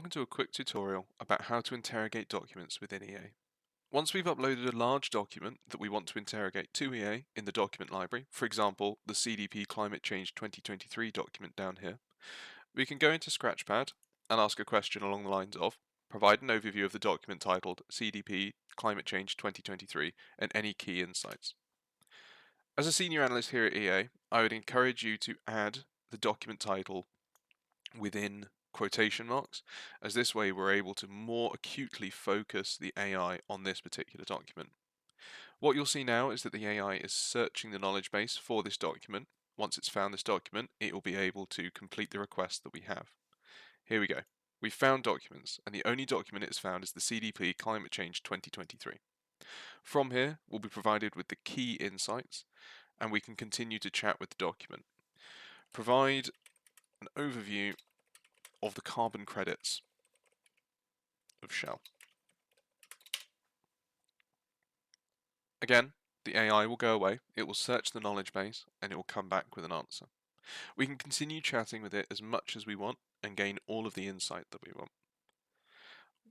welcome to a quick tutorial about how to interrogate documents within EA. Once we've uploaded a large document that we want to interrogate to EA in the document library, for example, the CDP Climate Change 2023 document down here, we can go into Scratchpad and ask a question along the lines of, provide an overview of the document titled CDP Climate Change 2023 and any key insights. As a senior analyst here at EA, I would encourage you to add the document title within quotation marks, as this way we're able to more acutely focus the AI on this particular document. What you'll see now is that the AI is searching the knowledge base for this document. Once it's found this document, it will be able to complete the request that we have. Here we go. We've found documents, and the only document it has found is the CDP Climate Change 2023. From here, we'll be provided with the key insights, and we can continue to chat with the document. Provide an overview of the carbon credits of Shell. Again, the AI will go away, it will search the knowledge base, and it will come back with an answer. We can continue chatting with it as much as we want and gain all of the insight that we want.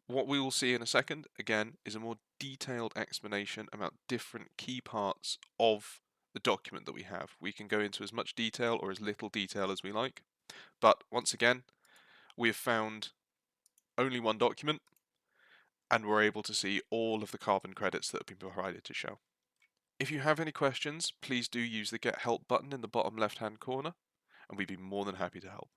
What we will see in a second, again, is a more detailed explanation about different key parts of the document that we have. We can go into as much detail or as little detail as we like, but once again, we have found only one document, and we're able to see all of the carbon credits that have been provided to Shell. If you have any questions, please do use the Get Help button in the bottom left-hand corner, and we'd be more than happy to help.